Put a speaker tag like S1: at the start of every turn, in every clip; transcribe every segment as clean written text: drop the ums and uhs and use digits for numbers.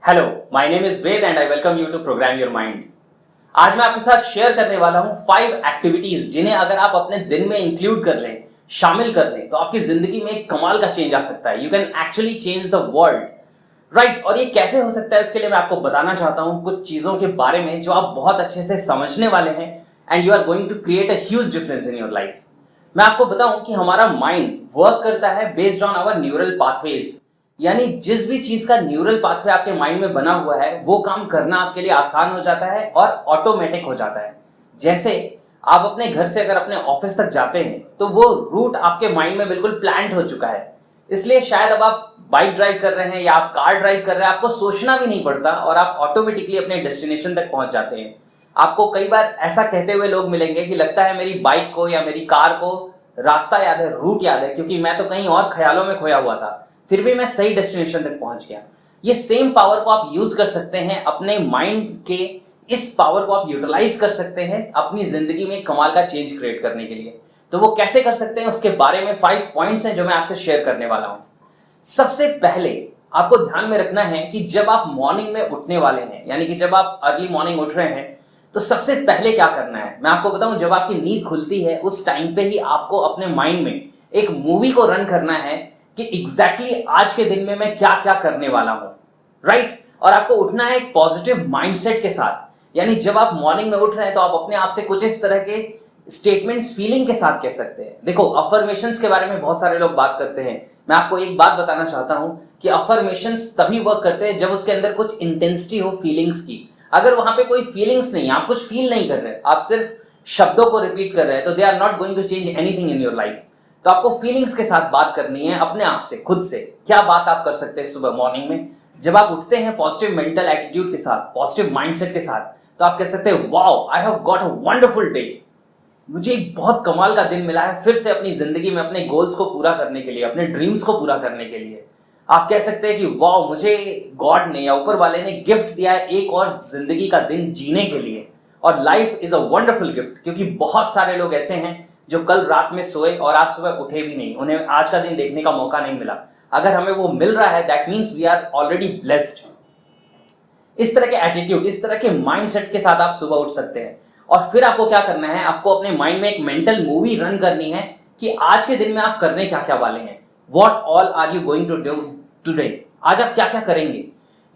S1: Hello, my name is Ved and I welcome you to program your mind. आज मैं आपके साथ शेयर करने वाला हूं 5 एक्टिविटीज जिन्हें अगर आप अपने दिन में इंक्लूड कर लें, शामिल कर लें, तो आपकी जिंदगी में एक कमाल का चेंज आ सकता है। You can actually change the world, right. और ये कैसे हो सकता है, इसके लिए मैं आपको बताना चाहता हूं कुछ चीजों के बारे में जो आप बहुत अच्छे से समझने वाले हैं and you are going to create a huge difference in your life. मैं आपको बताऊं कि हमारा माइंड वर्क करता है based on our neural pathways, यानी जिस भी चीज का न्यूरल पाथवे आपके माइंड में बना हुआ है वो काम करना आपके लिए आसान हो जाता है और ऑटोमेटिक हो जाता है। जैसे आप अपने घर से अगर अपने ऑफिस तक जाते हैं तो वो रूट आपके माइंड में बिल्कुल प्लान्ड हो चुका है। इसलिए शायद अब आप बाइक ड्राइव कर रहे हैं या आप कार ड्राइव कर रहे हैं, आपको सोचना भी नहीं पड़ता और आप ऑटोमेटिकली अपने डेस्टिनेशन तक पहुंच जाते हैं। आपको कई बार ऐसा कहते हुए लोग मिलेंगे कि लगता है मेरी बाइक को या मेरी कार को रास्ता याद है, रूट याद है, क्योंकि मैं तो कहीं और ख्यालों में खोया हुआ था, फिर भी मैं सही डेस्टिनेशन तक पहुंच गया। ये सेम पावर को आप यूज कर सकते हैं अपने माइंड के, इस पावर को आप यूटिलाइज कर सकते हैं अपनी जिंदगी में कमाल का चेंज क्रिएट करने के लिए। तो वो कैसे कर सकते हैं उसके बारे में 5 पॉइंट्स हैं जो मैं आपसे शेयर करने वाला हूं। सबसे पहले आपको ध्यान में रखना है कि जब आप मॉर्निंग में उठने वाले हैं, यानी कि जब आप अर्ली मॉर्निंग उठ रहे हैं, तो सबसे पहले क्या करना है मैं आपको बताऊं। जब आपकी नींद खुलती है उस टाइम पे ही आपको अपने माइंड में एक मूवी को रन करना है कि एग्जैक्टली आज के दिन में मैं क्या क्या करने वाला हूं, राइट। और आपको उठना है एक पॉजिटिव माइंडसेट के साथ, यानी जब आप मॉर्निंग में उठ रहे हैं तो आप अपने आप से कुछ इस तरह के स्टेटमेंट्स फीलिंग के साथ कह सकते हैं। देखो, अफर्मेशंस के बारे में बहुत सारे लोग बात करते हैं। मैं आपको एक बात बताना चाहता हूं कि अफर्मेशंस तभी वर्क करते हैं जब उसके अंदर कुछ इंटेंसिटी हो फीलिंग्स की। अगर वहां पे कोई फीलिंग्स नहीं है, आप कुछ फील नहीं कर रहे, आप सिर्फ शब्दों को रिपीट कर रहे हैं, तो they are not going to change anything in your life. तो आपको फीलिंग्स के साथ बात करनी है अपने आप से, खुद से। क्या बात आप कर सकते हैं सुबह मॉर्निंग में जब आप उठते हैं पॉजिटिव मेंटल एटीट्यूड के साथ, पॉजिटिव माइंडसेट के साथ, तो आप कह सकते हैं wow, I have got a wonderful day. मुझे एक बहुत कमाल का दिन मिला है फिर से अपनी जिंदगी में अपने गोल्स को पूरा करने के लिए, अपने ड्रीम्स को पूरा करने के लिए। आप कह सकते हैं कि वाह, मुझे गॉड ने या ऊपर वाले ने गिफ्ट दिया है एक और जिंदगी का दिन जीने के लिए। और life is a wonderful gift, क्योंकि बहुत सारे लोग ऐसे हैं जो कल रात में सोए और आज सुबह उठे भी नहीं, उन्हें आज का दिन देखने का मौका नहीं मिला। अगर हमें वो मिल रहा है, that means we are already blessed. इस तरह के एटीट्यूड, इस तरह के माइंडसेट के साथ आप सुबह उठ सकते हैं। और फिर आपको क्या करना है, आपको अपने माइंड में एक मेंटल मूवी रन करनी है कि आज के दिन में आप करने क्या क्या वाले हैं। What all are you going to do today, आज आप क्या क्या करेंगे।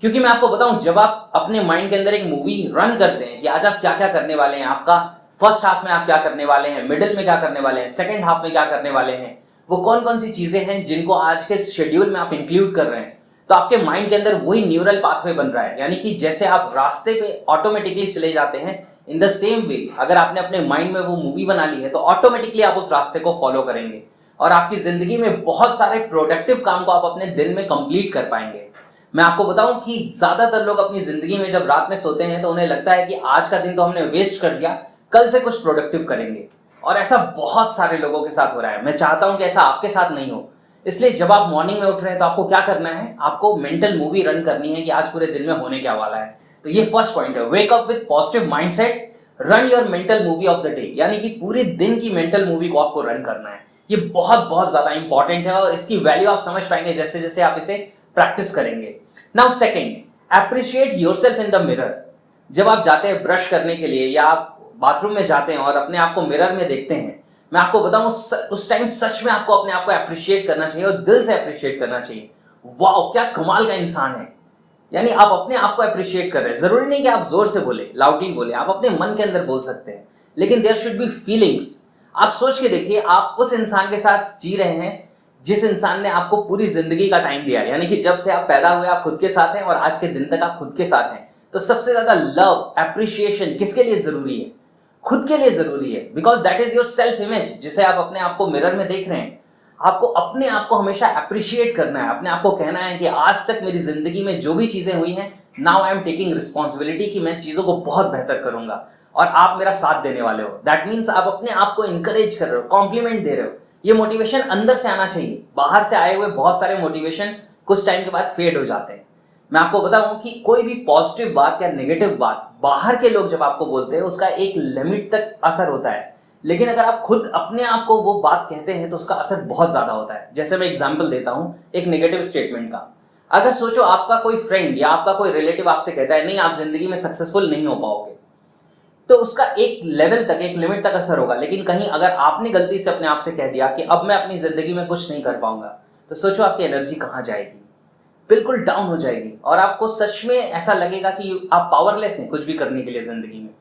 S1: क्योंकि मैं आपको बताऊं, जब आप अपने माइंड के अंदर एक मूवी रन करते हैं कि आज आप क्या क्या करने वाले हैं, आपका फर्स्ट हाफ में आप क्या करने वाले हैं, मिडिल में क्या करने वाले हैं, सेकेंड हाफ में क्या करने वाले हैं, वो कौन कौन सी चीजें हैं जिनको आज के शेड्यूल में आप इंक्लूड कर रहे हैं, तो आपके माइंड के अंदर वही न्यूरल पाथवे बन रहा है। यानी कि जैसे आप रास्ते पे ऑटोमेटिकली चले जाते हैं, इन द सेम वे अगर आपने अपने माइंड में वो मूवी बना ली है तो ऑटोमेटिकली आप उस रास्ते को फॉलो करेंगे और आपकी जिंदगी में बहुत सारे प्रोडक्टिव काम को आप अपने दिन में कंप्लीट कर पाएंगे। मैं आपको बताऊं कि ज्यादातर लोग अपनी जिंदगी में जब रात में सोते हैं तो उन्हें लगता है कि आज का दिन तो हमने वेस्ट कर दिया, कल से कुछ प्रोडक्टिव करेंगे। और ऐसा बहुत सारे लोगों के साथ हो रहा है। मैं चाहता हूं कि ऐसा आपके साथ नहीं हो। इसलिए जब आप मॉर्निंग में उठ रहे हैं तो आपको क्या करना है, आपको मेंटल मूवी रन करनी है कि आज पूरे दिन में होने क्या वाला है। तो ये फर्स्ट पॉइंट है, wake up with positive mindset, run your mental movie of the day. यानी कि पूरे दिन की मेंटल मूवी को आपको रन करना है। ये बहुत बहुत ज्यादा इंपॉर्टेंट है और इसकी वैल्यू आप समझ पाएंगे जैसे जैसे आप इसे प्रैक्टिस करेंगे। Now second, appreciate yourself in the mirror. जब आप जाते हैं ब्रश करने के लिए या आप बाथरूम में जाते हैं और अपने आप को मिरर में देखते हैं, मैं आपको बताऊं उस टाइम सच में आपको अपने आप को अप्रिशिएट करना चाहिए और दिल से अप्रिशिएट करना चाहिए। वाह, क्या कमाल का इंसान है। यानी आप अपने आप को अप्रिशिएट कर रहे हैं। जरूरी नहीं कि आप जोर से बोले, लाउडली बोले, आप अपने मन के अंदर बोल सकते हैं, लेकिन देयर शुड बी फीलिंग्स। आप सोच के देखिए, आप उस इंसान के साथ जी रहे हैं जिस इंसान ने आपको पूरी जिंदगी का टाइम दिया है। यानी कि जब से आप पैदा हुए आप खुद के साथ हैं और आज के दिन तक आप खुद के साथ हैं। तो सबसे ज्यादा लव, एप्रिशिएशन किसके लिए जरूरी है? खुद के लिए जरूरी है, because that is your self image. जिसे आप अपने आप को मिरर में देख रहे हैं, आपको अपने आप को हमेशा अप्रिशिएट करना है। अपने आप को कहना है कि आज तक मेरी जिंदगी में जो भी चीजें हुई हैं, now I am taking responsibility कि मैं चीजों को बहुत बेहतर करूंगा और आप मेरा साथ देने वाले हो। दैट मीन्स आप अपने आप को इंकरेज कर रहे हो, कॉम्प्लीमेंट दे रहे हो। ये मोटिवेशन अंदर से आना चाहिए। बाहर से आए हुए बहुत सारे मोटिवेशन कुछ टाइम के बाद फेड हो जाते हैं। मैं आपको बताऊं कि कोई भी पॉजिटिव बात या नेगेटिव बात बाहर के लोग जब आपको बोलते हैं उसका एक लिमिट तक असर होता है, लेकिन अगर आप खुद अपने आप को वो बात कहते हैं तो उसका असर बहुत ज्यादा होता है। जैसे मैं एग्जांपल देता हूं एक नेगेटिव स्टेटमेंट का। अगर सोचो आपका कोई फ्रेंड या आपका कोई रिलेटिव आपसे कहता है नहीं आप जिंदगी में सक्सेसफुल नहीं हो पाओगे, तो उसका एक लेवल तक, एक लिमिट तक असर होगा। लेकिन कहीं अगर आपने गलती से अपने आप से कह दिया कि अब मैं अपनी जिंदगी में कुछ नहीं कर पाऊंगा, तो सोचो आपकी एनर्जी कहां जाएगी, बिल्कुल डाउन हो जाएगी और आपको सच में ऐसा लगेगा कि आप पावरलेस हैं कुछ भी करने के लिए जिंदगी में।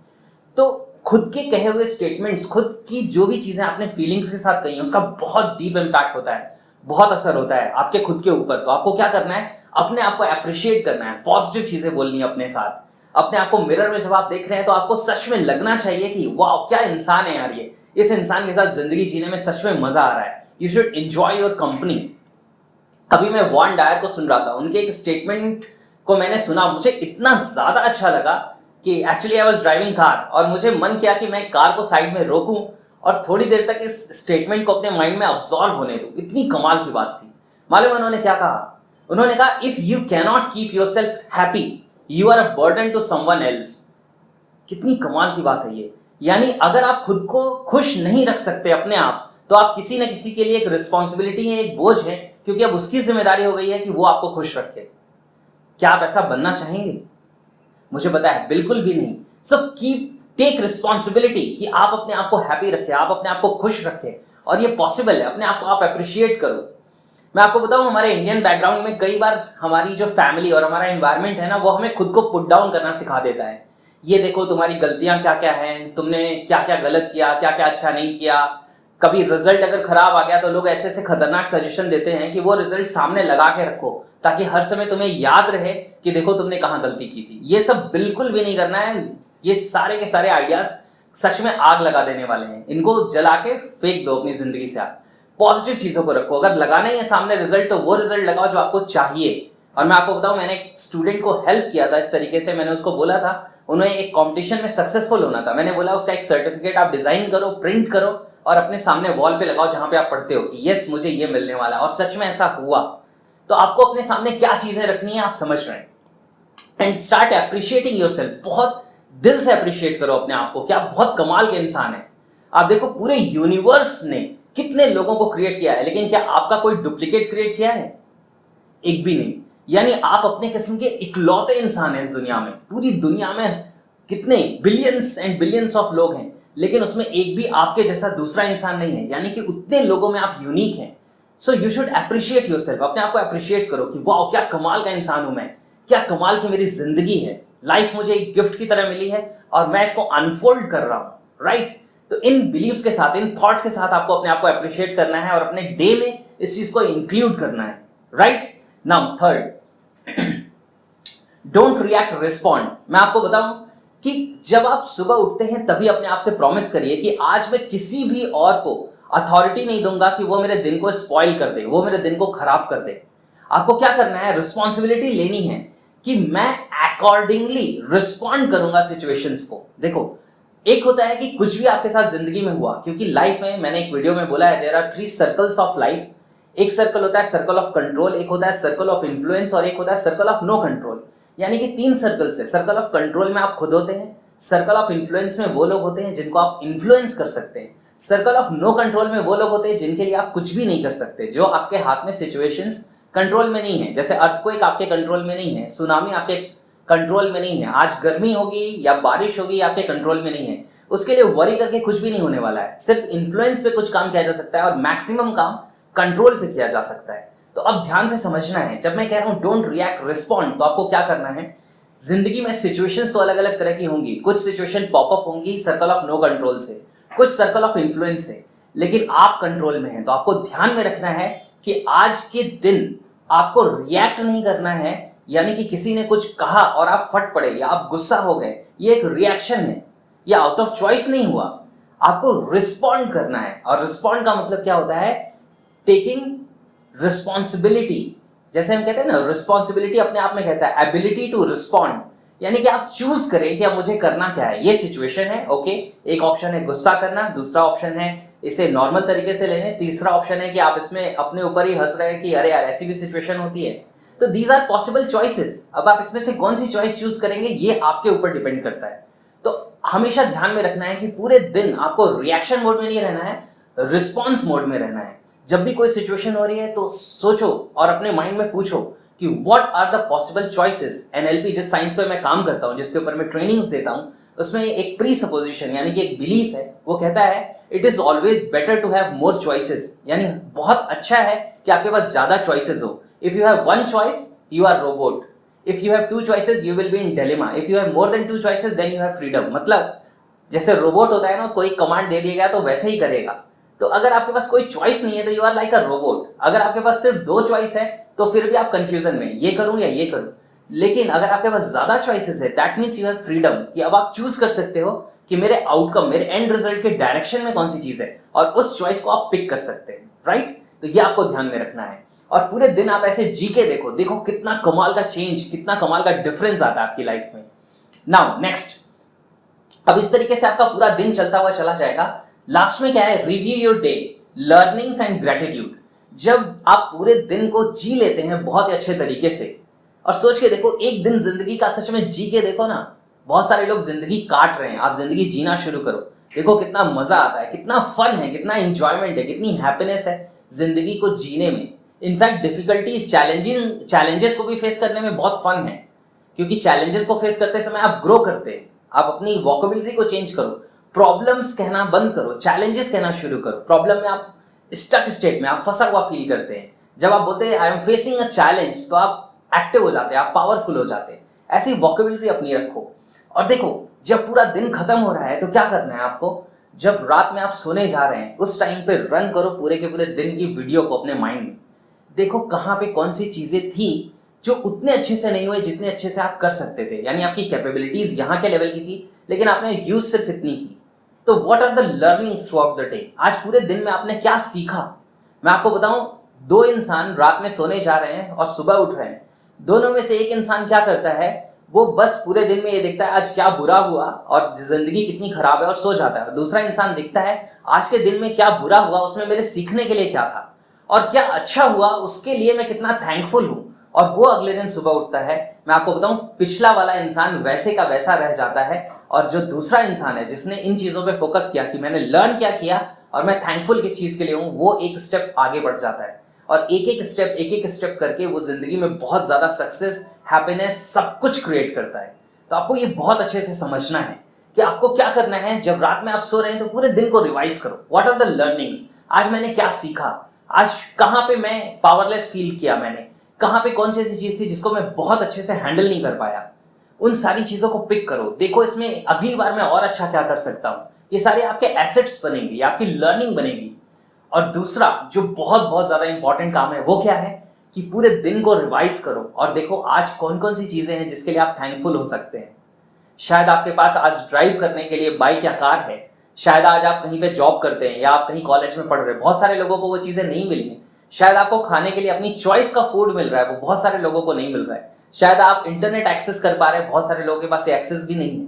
S1: तो खुद के कहे हुए स्टेटमेंट्स, खुद की जो भी चीजें आपने फीलिंग्स के साथ कही हैं, उसका बहुत डीप इम्पैक्ट होता है, बहुत असर होता है आपके खुद के ऊपर। तो आपको क्या करना है, अपने आप को अप्रिशिएट करना है, पॉजिटिव चीजें बोलनी है अपने साथ। अपने आप को मिरर में जब आप देख रहे हैं तो आपको सच में लगना चाहिए कि वाह क्या इंसान है यार ये, इस इंसान के साथ जिंदगी जीने में सच में मजा आ रहा है। You should enjoy your company. अभी मैं वॉन डायर को सुन रहा था, उनके एक स्टेटमेंट को मैंने सुना, मुझे इतना ज्यादा अच्छा लगा कि actually I was driving car और मुझे मन किया कि मैं कार को साइड में रोकूं और थोड़ी देर तक इस स्टेटमेंट को अपने माइंड में अब्सॉर्ब होने दूं। इतनी कमाल की बात थी। मालूम है उन्होंने क्या कहा? उन्होंने कहा if you can not keep yourself happy you are a burden to someone else. कितनी कमाल की बात है ये। यानी अगर आप खुद को खुश नहीं रख सकते अपने आप, तो आप किसी न किसी के लिए एक रिस्पॉन्सिबिलिटी है, एक बोझ है, क्योंकि अब उसकी जिम्मेदारी हो गई है कि वो आपको खुश रखे। क्या आप ऐसा बनना चाहेंगे? मुझे पता है बिल्कुल भी नहीं। सो कीप टेक रिस्पॉन्सिबिलिटी कि आप अपने आप को हैप्पी रखें, आप अपने आप को खुश रखें, और ये पॉसिबल है। अपने आप को आप अप्रिशिएट करो। मैं आपको बताऊं, हमारे इंडियन बैकग्राउंड में कई बार हमारी जो फैमिली और हमारा एनवायरनमेंट है ना, वो हमें खुद को पुट डाउन करना सिखा देता है। ये देखो तुम्हारी गलतियां क्या क्या हैं, तुमने क्या क्या गलत किया, क्या क्या अच्छा नहीं किया। कभी रिजल्ट अगर खराब आ गया तो लोग ऐसे ऐसे खतरनाक सजेशन देते हैं कि वो रिजल्ट सामने लगा के रखो ताकि हर समय तुम्हें याद रहे कि देखो तुमने कहां गलती की थी। ये सब बिल्कुल भी नहीं करना है। ये सारे के सारे आइडियाज सच में आग लगा देने वाले हैं। इनको जला के फेंक दो अपनी जिंदगी से। आप पॉजिटिव चीजों को रखो। अगर लगाना ही है सामने रिजल्ट, तो वो रिजल्ट लगाओ जो आपको चाहिए। और मैं आपको बताऊं, मैंने एक स्टूडेंट को हेल्प किया था इस तरीके से। मैंने उसको बोला था, उन्हें एक कंपटीशन में सक्सेसफुल होना था। मैंने बोला उसका एक सर्टिफिकेट आप डिजाइन करो, प्रिंट करो और अपने सामने वॉल पे लगाओ जहां पे आप पढ़ते हो कि यस मुझे ये मिलने वाला है। और सच में ऐसा हुआ। तो आपको अपने सामने क्या चीजें रखनी है आप समझ रहे हैं। And start appreciating yourself. बहुत दिल से अप्रिशिएट करो अपने आप को कि आप बहुत कमाल के इंसान हैं। आप देखो पूरे यूनिवर्स ने कितने लोगों को क्रिएट किया है, लेकिन क्या आपका कोई डुप्लीकेट क्रिएट किया है? एक भी नहीं। यानी आप अपने किस्म के इकलौते इंसान हैं इस दुनिया में। पूरी दुनिया में कितने बिलियंस एंड बिलियंस ऑफ लोग हैं, लेकिन उसमें एक भी आपके जैसा दूसरा इंसान नहीं है। यानी कि उतने लोगों में आप यूनिक हैं। So you should appreciate yourself. अपने आप को अप्रिशिएट करो कि वाह क्या कमाल का इंसान हूं मैं, क्या कमाल की मेरी जिंदगी है। लाइफ मुझे एक गिफ्ट की तरह मिली है और मैं इसको अनफोल्ड कर रहा हूं। राइट? तो इन बिलीव्स के साथ, इन थॉट्स के साथ आपको अपने आप को अप्रिशिएट करना है और अपने डे में इस चीज को इंक्लूड करना है। Right? Now third, don't react, respond. मैं आपको बताऊं कि जब आप सुबह उठते हैं तभी अपने आप से प्रॉमिस करिए कि आज मैं किसी भी और को अथॉरिटी नहीं दूंगा कि वो मेरे दिन को स्पॉइल कर दे, वो मेरे दिन को खराब कर दे। आपको क्या करना है, रिस्पॉन्सिबिलिटी लेनी है कि मैं अकॉर्डिंगली रिस्पॉन्ड करूंगा सिचुएशंस को। देखो, एक होता है कि कुछ भी आपके साथ जिंदगी में हुआ, क्योंकि लाइफ में मैंने एक वीडियो में बोला है there are 3 circles of life. एक सर्कल होता है सर्कल ऑफ कंट्रोल, एक होता है सर्कल ऑफ इन्फ्लुएंस और एक होता है सर्कल ऑफ नो कंट्रोल। यानी कि 3 सर्कल्स है। सर्कल ऑफ कंट्रोल में आप खुद होते हैं, सर्कल ऑफ इन्फ्लुएंस में वो लोग होते हैं जिनको आप इन्फ्लुएंस कर सकते हैं, सर्कल ऑफ नो कंट्रोल में वो लोग होते हैं जिनके लिए आप कुछ भी नहीं कर सकते, जो आपके हाथ में सिचुएशंस कंट्रोल में नहीं है। जैसे अर्थक्वेक आपके कंट्रोल में नहीं है, सुनामी आपके कंट्रोल में नहीं है, आज गर्मी होगी या बारिश होगी आपके कंट्रोल में नहीं है। उसके लिए वरी करके कुछ भी नहीं होने वाला है। सिर्फ इन्फ्लुएंस पे कुछ काम किया जा सकता है और मैक्सिमम काम कंट्रोल पे किया जा सकता है। तो अब ध्यान से समझना है, जब मैं कह रहा हूं डोंट रिएक्ट, रिस्पॉन्ड, तो आपको क्या करना है। जिंदगी में सिचुएशंस तो अलग अलग तरह की होंगी। कुछ सिचुएशन पॉपअप होंगी सर्कल ऑफ नो कंट्रोल से, कुछ सर्कल ऑफ इन्फ्लुएंस से, लेकिन आप कंट्रोल में हैं। तो आपको ध्यान में रखना है कि आज के दिन आपको रिएक्ट नहीं करना है। यानी कि किसी ने कुछ कहा और आप फट पड़े या आप गुस्सा हो गए, ये एक रिएक्शन है, ये आउट ऑफ चॉइस नहीं हुआ। आपको रिस्पॉन्ड करना है। और रिस्पॉन्ड का मतलब क्या होता है, टेकिंग रिस्पॉन्सिबिलिटी। जैसे हम कहते हैं ना, रिस्पॉन्सिबिलिटी अपने आप में कहता है एबिलिटी टू रिस्पॉन्ड। यानी कि आप चूज करें कि अब मुझे करना क्या है। ये सिचुएशन है, ओके। एक ऑप्शन है गुस्सा करना, दूसरा ऑप्शन है इसे नॉर्मल तरीके से लेने, तीसरा ऑप्शन है कि आप इसमें अपने ऊपर ही हंस रहे हैं कि अरे यार ऐसी भी सिचुएशन होती है। तो दीज आर पॉसिबल चॉइसेस। अब आप इसमें से कौन सी चॉइस चूज करेंगे ये आपके ऊपर डिपेंड करता है। तो हमेशा ध्यान में रखना है कि पूरे दिन आपको रिएक्शन मोड में नहीं रहना है, रिस्पॉन्स मोड में रहना है। जब भी कोई सिचुएशन हो रही है तो सोचो और अपने माइंड में पूछो कि what are the possible choices. NLP जिस साइंस पे मैं काम करता हूँ, जिसके ऊपर मैं ट्रेनिंग्स देता हूँ, उसमें एक प्री सपोजिशन यानी कि एक बिलीफ है, वो कहता है it is always better to have more choices, यानी बहुत अच्छा है कि आपके पास ज्यादा चॉइसेस हो। If you have one choice you are robot, if you have two choices you will be in dilemma, if you have more than two choices then you have freedom. मतलब जैसे रोबोट होता है ना, उसको एक command दे दिया गया तो वैसे ही करेगा। तो अगर आपके पास कोई चॉइस नहीं है तो you are like a robot. अगर आपके पास सिर्फ दो चॉइस है तो फिर भी आप कंफ्यूजन में, ये करूं या ये करूं। लेकिन अगर आपके पास ज्यादा चॉइसेस है that means you have freedom, कि अब आप चूज कर सकते हो कि मेरे आउटकम, मेरे एंड रिजल्ट के डायरेक्शन में कौन सी चीज है, और उस चॉइस को आप पिक कर सकते हैं, राइट। तो ये आपको ध्यान में रखना है। और पूरे दिन आप ऐसे जी के देखो, देखो कितना कमाल का चेंज, कितना कमाल का डिफरेंस आता है आपकी लाइफ में। नाउ नेक्स्ट, अब इस तरीके से आपका पूरा दिन चलता हुआ चला जाएगा। लास्ट में क्या है, review your day, learnings and gratitude. जब आप पूरे दिन को जी लेते हैं बहुत ही अच्छे तरीके से, और सोच के देखो एक दिन जिंदगी का सच में जी के देखो ना। बहुत सारे लोग जिंदगी काट रहे हैं, आप जिंदगी जीना शुरू करो, देखो कितना मजा आता है, कितना फन है, कितना इंजॉयमेंट है, कितनी हैप्पीनेस है जिंदगी को जीने में। इनफैक्ट डिफिकल्टीज, चैलेंजेस को भी फेस करने में बहुत फन है, क्योंकि चैलेंजेस को फेस करते समय आप ग्रो करते हैं। आप अपनी वोकेबुलरी को चेंज करो, प्रॉब्लम्स कहना बंद करो, चैलेंजेस कहना शुरू करो। प्रॉब्लम में आप स्टक स्टेट में, आप फंसा हुआ फील करते हैं। जब आप बोलते हैं I am facing a challenge, तो आप एक्टिव हो जाते हैं, आप पावरफुल हो जाते हैं। ऐसी वोकेबुलरी अपनी रखो। और देखो जब पूरा दिन खत्म हो रहा है तो क्या करना है आपको, जब रात में आप सोने जा रहे हैं उस टाइम पे रन करो पूरे के पूरे दिन की वीडियो को अपने माइंड में। देखो कहाँ पे कौन सी चीजें थी जो उतने अच्छे से नहीं हुए जितने अच्छे से आप कर सकते थे, यानी आपकी कैपेबिलिटीज यहाँ के लेवल की थी लेकिन आपने यूज सिर्फ इतनी की। तो what are the learnings throughout the day, आज पूरे दिन में आपने क्या सीखा। मैं आपको बताऊं, दो इंसान रात में सोने जा रहे हैं और सुबह उठ रहे हैं, दोनों में से एक इंसान क्या करता है, वो बस पूरे दिन में ये देखता है आज क्या बुरा हुआ और जिंदगी कितनी खराब है और सो जाता है। दूसरा इंसान देखता है आज के दिन में क्या बुरा हुआ, उसमें मेरे सीखने के लिए क्या था, और क्या अच्छा हुआ उसके लिए मैं कितना थैंकफुल हूं, और वो अगले दिन सुबह उठता है। मैं आपको बताऊं, पिछला वाला इंसान वैसे का वैसा रह जाता है, और जो दूसरा इंसान है जिसने इन चीजों पे फोकस किया कि मैंने लर्न क्या किया और मैं थैंकफुल किस चीज के लिए हूं, वो एक स्टेप आगे बढ़ जाता है। और एक एक स्टेप करके वो जिंदगी में बहुत ज्यादा सक्सेस, हैप्पीनेस, सब कुछ क्रिएट करता है। तो आपको ये बहुत अच्छे से समझना है कि आपको क्या करना है। जब रात में आप सो रहे हैं तो पूरे दिन को रिवाइज करो, व्हाट आर द लर्निंग्स, आज मैंने क्या सीखा, आज कहाँ पे मैं पावरलेस फील किया, मैंने कहाँ पे कौन सी ऐसी चीज थी जिसको मैं बहुत अच्छे से हैंडल नहीं कर पाया। उन सारी चीजों को पिक करो, देखो इसमें अगली बार मैं और अच्छा क्या कर सकता हूं। ये सारे आपके एसेट्स बनेंगे, ये आपकी लर्निंग बनेगी। और दूसरा जो बहुत बहुत ज्यादा इंपॉर्टेंट काम है वो क्या है, कि पूरे दिन को रिवाइज करो और देखो आज कौन कौन सी चीजें हैं जिसके लिए आप थैंकफुल हो सकते हैं। शायद आपके पास आज ड्राइव करने के लिए बाइक या कार है, शायद आज आप कहीं पे जॉब करते हैं या आप कहीं कॉलेज में पढ़ रहे हैं, बहुत सारे लोगों को वो चीजें नहीं मिली हैं। शायद आपको खाने के लिए अपनी चॉइस का फूड मिल रहा है, वो बहुत सारे लोगों को नहीं मिल रहा है। शायद आप इंटरनेट एक्सेस कर पा रहे हैं, बहुत सारे लोगों के पास एक्सेस भी नहीं है।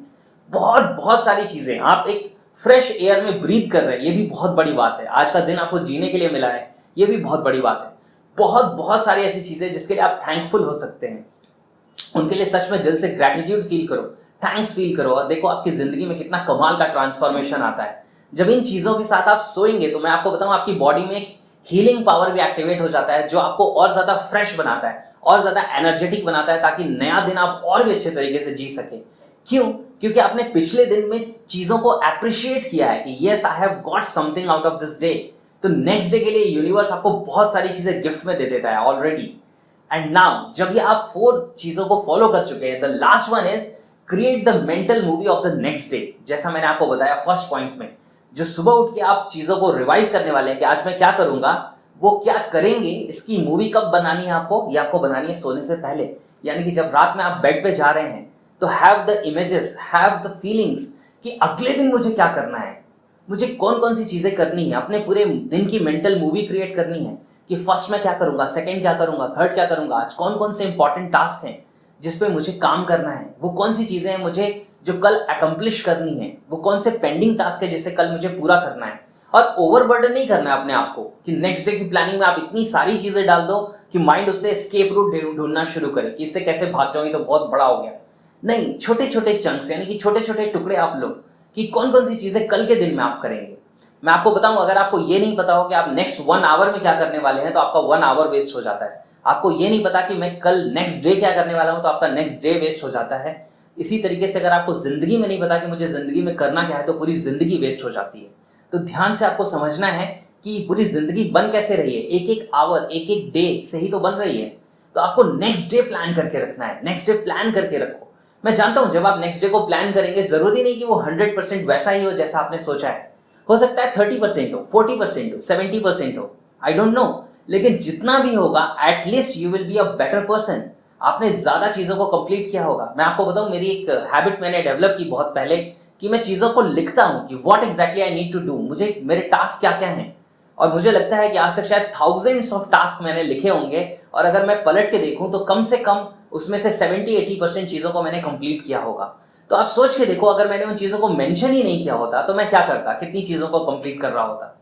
S1: बहुत बहुत सारी चीजें, आप एक फ्रेश एयर में ब्रीथ कर रहे हैं, ये भी बहुत बड़ी बात है। आज का दिन आपको जीने के लिए मिला है, ये भी बहुत बड़ी बात है। बहुत बहुत सारी ऐसी चीजें जिसके लिए आप थैंकफुल हो सकते हैं, उनके लिए सच में दिल से ग्रेटिट्यूड फील करो, थैंक्स फील करो, और देखो आपकी जिंदगी में कितना कमाल का ट्रांसफॉर्मेशन आता है। जब इन चीजों के साथ आप सोएंगे तो मैं आपको बताऊं आपकी बॉडी में एक हीलिंग पावर भी एक्टिवेट हो जाता है, जो आपको और ज्यादा फ्रेश बनाता है, और ज्यादा एनर्जेटिक बनाता है, ताकि नया दिन आप और भी अच्छे तरीके से जी सके। क्यों? क्योंकि आपने पिछले दिन में चीजों को अप्रिशिएट किया है कि yes I have got something out of this day. तो नेक्स्ट डे के लिए यूनिवर्स आपको बहुत सारी चीजें गिफ्ट में दे देता है ऑलरेडी। एंड नाउ जब ये आप 4 चीजों को फॉलो कर चुके हैं, the last one is create the mental movie of the next day. जैसा मैंने आपको बताया फर्स्ट पॉइंट में, जो सुबह उठ के आप चीजों को रिवाइज करने वाले हैं कि आज मैं क्या करूंगा, वो क्या करेंगे, इसकी मूवी कब बनानी है आपको, ये आपको बनानी है सोने से पहले। यानी कि जब रात में आप बेड पे जा रहे हैं तो have the images, have the feelings कि अगले दिन मुझे क्या करना है, मुझे कौन कौन सी चीजें करनी है। अपने पूरे दिन की मेंटल मूवी क्रिएट करनी है कि फर्स्ट मैं क्या करूंगा, सेकंड क्या करूंगा, थर्ड क्या करूंगा, आज कौन कौन से इंपॉर्टेंट टास्क हैं जिसपे मुझे काम करना है, वो कौन सी चीजें हैं मुझे जो कल अकम्प्लिश करनी है, वो कौन से पेंडिंग टास्क है जिसे कल मुझे पूरा करना है। और ओवरबर्डन नहीं करना है अपने आप को कि नेक्स्ट डे की प्लानिंग में आप इतनी सारी चीजें डाल दो कि माइंड उससे एस्केप रूट ढूंढना शुरू करे कि इससे कैसे भाग जाऊंगी तो बहुत बड़ा हो गया। नहीं, छोटे छोटे चंक्स यानी कि छोटे छोटे टुकड़े आप लो कि कौन कौन सी चीजें कल के दिन में आप करेंगे। मैं आपको बताऊं, अगर आपको ये नहीं पता हो कि आप नेक्स्ट 1 आवर में क्या करने वाले हैं तो आपका 1 आवर वेस्ट हो जाता है। आपको ये नहीं पता कि मैं कल नेक्स्ट डे क्या करने वाला हूं, तो आपका नेक्स्ट डे वेस्ट हो जाता है। इसी तरीके से अगर आपको जिंदगी में नहीं पता कि मुझे जिंदगी में करना क्या है, तो पूरी जिंदगी वेस्ट हो जाती है। तो ध्यान से आपको समझना है कि पूरी जिंदगी बन कैसे रही है, एक एक आवर, एक एक डे से ही तो बन रही है। तो आपको नेक्स्ट डे प्लान करके रखना है, नेक्स्ट डे प्लान करके रखो। मैं जानता हूं जब आप नेक्स्ट डे को प्लान करेंगे, जरूरी नहीं कि वो 100% वैसा ही हो जैसा आपने सोचा है। हो सकता है 30% हो, 40% हो, 70% हो, आई डोंट नो। लेकिन जितना भी होगा, at least you will be a better person. आपने ज्यादा चीजों को कंप्लीट किया होगा। मैं आपको बताऊं, मेरी एक हैबिट मैंने डेवलप की बहुत पहले, कि मैं चीजों को लिखता हूं कि what exactly I need to do, मुझे मेरे टास्क क्या क्या हैं। और मुझे लगता है कि आज तक शायद थाउजेंड्स ऑफ टास्क मैंने लिखे होंगे, और अगर मैं पलट के देखूं तो कम से कम उसमें से 70-80% चीजों को मैंने कंप्लीट किया होगा। तो आप सोच के देखो, अगर मैंने उन चीजों को मेंशन ही नहीं किया होता तो मैं क्या करता, कितनी चीजों को कंप्लीट कर रहा होता।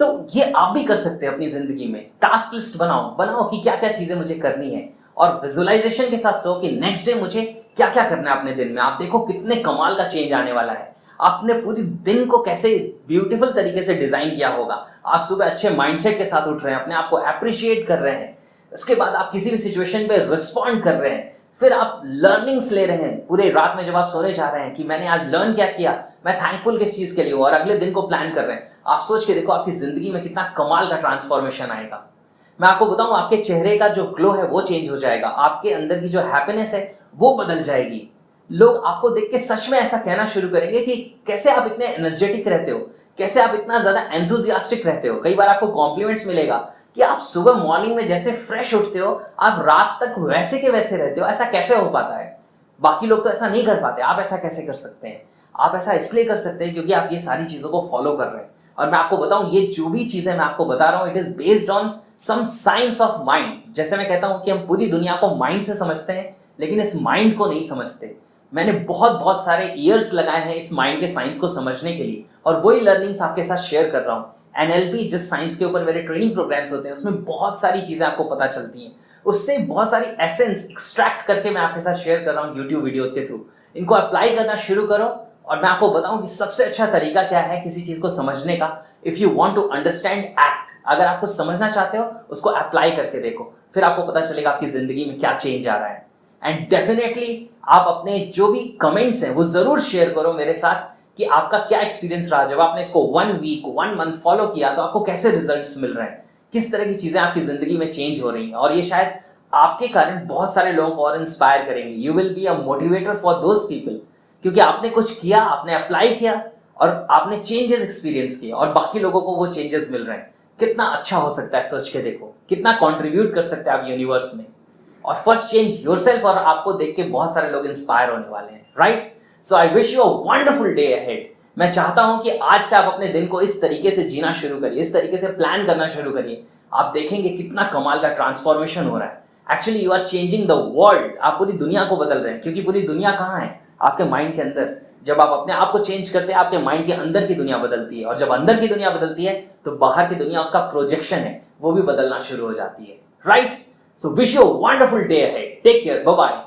S1: तो ये आप भी कर सकते हैं अपनी जिंदगी में। टास्क लिस्ट बनाओ बनाओ कि क्या क्या चीजें मुझे करनी है, और विजुअलाइजेशन के साथ सो कि नेक्स्ट डे मुझे क्या क्या करना है अपने दिन में। आप देखो कितने कमाल का चेंज आने वाला है। आपने पूरी दिन को कैसे ब्यूटीफुल तरीके से डिजाइन किया होगा। आप सुबह अच्छे माइंडसेट के साथ उठ रहे हैं, अपने आप को अप्रिशिएट कर रहे हैं। उसके बाद आप किसी भी सिचुएशन पे रिस्पॉन्ड कर रहे हैं। फिर आप लर्निंग्स ले रहे हैं पूरे रात में जब आप सोने जा रहे हैं कि मैंने आज लर्न क्या किया, मैं थैंकफुल किस चीज के लिए हूं, और अगले दिन को प्लान कर रहे हैं। आप सोच के देखो आपकी जिंदगी में कितना कमाल का ट्रांसफॉर्मेशन आएगा। मैं आपको बताऊं, आपके चेहरे का जो ग्लो है वो चेंज हो जाएगा, आपके अंदर की जो हैप्पीनेस है वो बदल जाएगी। लोग आपको देख के सच में ऐसा कहना शुरू करेंगे कि कैसे आप इतने एनर्जेटिक रहते हो, कैसे आप इतना ज्यादा एंथुजियास्टिक रहते हो। कई बार आपको कॉम्प्लीमेंट्स मिलेगा कि आप सुबह मॉर्निंग में जैसे फ्रेश उठते हो, आप रात तक वैसे के वैसे रहते हो। ऐसा कैसे हो पाता है? बाकी लोग तो ऐसा नहीं कर पाते, आप ऐसा कैसे कर सकते हैं? आप ऐसा इसलिए कर सकते हैं क्योंकि आप ये सारी चीजों को फॉलो कर रहे हैं। और मैं आपको बताऊं, ये जो भी चीजें मैं आपको बता रहा हूं, it is based on some science of mind. जैसे मैं कहता हूं कि हम पूरी दुनिया को माइंड से समझते हैं, लेकिन इस माइंड को नहीं समझते। मैंने बहुत बहुत सारे ईयर्स लगाए हैं इस माइंड के साइंस को समझने के लिए, और वही लर्निंग्स आपके साथ शेयर कर रहा हूं। एनएलपी जिस साइंस के ऊपर मेरे ट्रेनिंग प्रोग्राम्स होते हैं, उसमें बहुत सारी चीजें आपको पता चलती हैं। उससे बहुत सारी एसेंस एक्सट्रैक्ट करके मैं आपके साथ शेयर कर रहा हूँ यूट्यूब वीडियोस के थ्रू। इनको अप्लाई करना शुरू करो, और मैं आपको बताऊं कि सबसे अच्छा तरीका क्या है किसी चीज को समझने का। If you want to understand, act. अगर आप कुछ समझना चाहते हो, उसको अप्लाई करके देखो, फिर आपको पता चलेगा आपकी जिंदगी में क्या चेंज आ रहा है। एंड डेफिनेटली आप अपने जो भी कमेंट्स हैं वो जरूर शेयर करो मेरे साथ कि आपका क्या एक्सपीरियंस रहा जब आपने इसको 1 वीक 1 मंथ फॉलो किया, तो आपको कैसे रिजल्ट्स मिल रहे हैं, किस तरह की चीजें आपकी जिंदगी में चेंज हो रही हैं। और ये शायद आपके कारण बहुत सारे लोगों को और इंस्पायर करेंगे। You will be a motivator for those people, क्योंकि आपने कुछ किया, आपने अप्लाई किया, और आपने चेंजेस एक्सपीरियंस किए, और बाकी लोगों को वो चेंजेस मिल रहे हैं। कितना अच्छा हो सकता है, सोच के देखो कितना कंट्रीब्यूट कर सकते हैं आप यूनिवर्स में। और फर्स्ट चेंज योरसेल्फ, और आपको देख के बहुत सारे लोग इंस्पायर होने वाले हैं, right? So I wish you a wonderful day ahead. मैं चाहता हूं कि आज से आप अपने दिन को इस तरीके से जीना शुरू करिए, इस तरीके से प्लान करना शुरू करिए। आप देखेंगे कितना कमाल का ट्रांसफॉर्मेशन हो रहा है। Actually you are changing the world. आप पूरी दुनिया को बदल रहे हैं, क्योंकि पूरी दुनिया कहाँ है? आपके माइंड के अंदर। जब आप अपने आप को चेंज करते हैं, आपके माइंड के अंदर की दुनिया बदलती है, और जब अंदर की दुनिया बदलती है तो बाहर की दुनिया, उसका प्रोजेक्शन है, वो भी बदलना शुरू हो जाती है, right? So wish you a wonderful day ahead. Take care, bye bye.